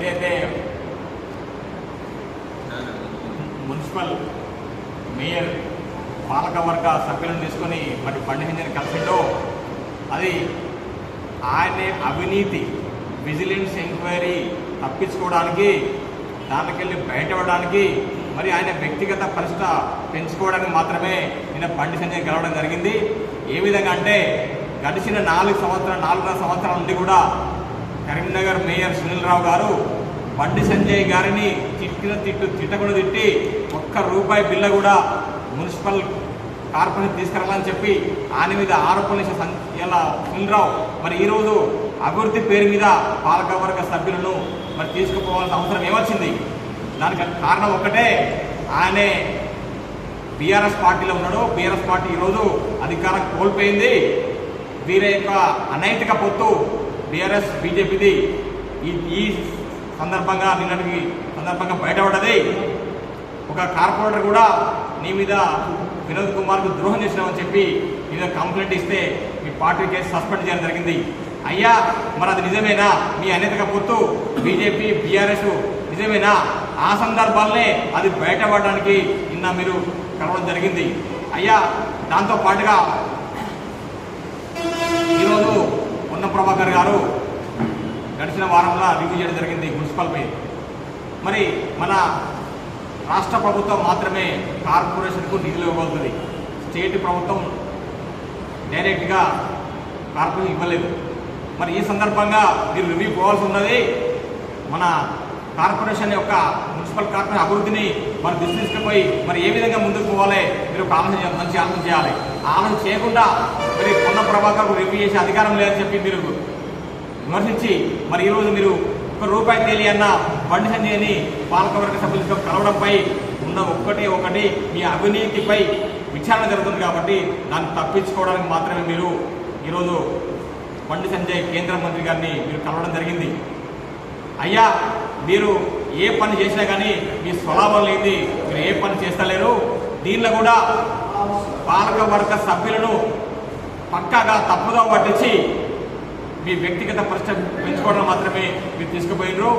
ఏదైతే municipal mayor పాలకవర్గ సభ్యులను తీసుకొని మరి బండి సంజయ్ని కలిసిండో అది ఆయనే అవినీతి విజిలెన్స్ ఎంక్వైరీ తప్పించుకోవడానికి దానికెళ్ళి బయటపడడానికి మరి ఆయన వ్యక్తిగత పరిస్థితి పెంచుకోవడానికి మాత్రమే నిన్న బండి సంజయ్ గెలవడం జరిగింది. ఏ విధంగా అంటే గడిచిన 4.5 సంవత్సరాల నుండి కూడా కరీంనగర్ మేయర్ సునీల్ రావు గారు బండి సంజయ్ గారిని తిట్టకుండా తిట్టి ₹1 బిల్ల కూడా మున్సిపల్ కార్పొరేషన్ తీసుకురావాలని చెప్పి ఆయన మీద ఆరోపణలు ఇలా సునీల్ రావు మరి ఈరోజు అభివృద్ధి పేరు మీద పాలకవర్గ సభ్యులను మరి తీసుకుపోవాల్సిన అవసరం ఏమొచ్చింది? దానికి కారణం ఒక్కటే, ఆయనే బీఆర్ఎస్ పార్టీలో ఉన్నాడు. బీఆర్ఎస్ పార్టీ ఈరోజు అధికారం కోల్పోయింది. వీరి యొక్క అనైతిక పొత్తు బీఆర్ఎస్ బీజేపీది ఈ సందర్భంగా నిన్నటికి బయటపడ్డది. ఒక కార్పొరేటర్ కూడా నీ మీద వినోద్ కుమార్కు ద్రోహం చేసినామని చెప్పి మీద కంప్లైంట్ ఇస్తే మీ పార్టీ కేసు సస్పెండ్ చేయడం జరిగింది. అయ్యా మరి అది నిజమేనా? మీ అనైతిక పొత్తు బీజేపీ బీఆర్ఎస్ నిజమేనా? ఆ సందర్భాలనే అది బయటపడడానికి నిన్న మీరు కలవడం జరిగింది. అయ్యా దాంతో పాటుగా ఈరోజు పొన్నం ప్రభాకర్ గారు గడిచిన వారంలో రివ్యూ చేయడం జరిగింది మున్సిపల్పై. మరి మన రాష్ట్ర ప్రభుత్వం మాత్రమే కార్పొరేషన్కు నిధులు ఇవ్వగలుగుతుంది. స్టేట్ ప్రభుత్వం డైరెక్ట్గా కార్పొరేషన్ ఇవ్వలేదు. మరి ఈ సందర్భంగా మీరు రివ్యూ పోవాల్సి ఉన్నది. మన కార్పొరేషన్ యొక్క మున్సిపల్ కార్పొరేషన్ అభివృద్ధిని మరి దృష్టి తీసుకుపోయి మరి ఏ విధంగా ముందుకు పోవాలి మీరు ఒక మంచి ఆలోచన చేయాలి. ఆలోచన చేయకుండా మరి పొన్నం ప్రభాకర్కు రివ్యూ చేసే అధికారం లేదని చెప్పి మీరు విమర్శించి మరి ఈరోజు మీరు ₹1 తేలియన్న బండి సంజయ్ని పాలకవర్గ సభ్యులతో కలవడంపై ఉన్న ఒకటి మీ అవినీతిపై విచారణ జరుగుతుంది. కాబట్టి దాన్ని తప్పించుకోవడానికి మాత్రమే మీరు ఈరోజు బండి సంజయ్ కేంద్ర మంత్రి గారిని మీరు కలవడం జరిగింది. అయ్యా మీరు ఏ పని చేసినా కానీ మీ స్వలాభం లేనిది మీరు ఏ పని చేస్తలేరు. దీనిలో కూడా పాలకవర్గ సభ్యులను పక్కాగా తప్పుదో పట్టించి మీ వ్యక్తిగత పరిస్థితి పెంచుకోవడం మాత్రమే మీరు తీసుకుపోయినరు.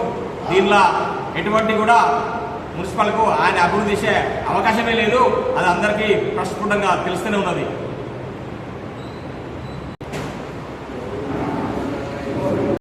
దీనిలో ఎటువంటి కూడా మున్సిపల్కు ఆయన అభివృద్ధి చేసే అవకాశమే లేదు. అది అందరికీ ప్రస్ఫుటంగా తెలుస్తూనే ఉన్నది.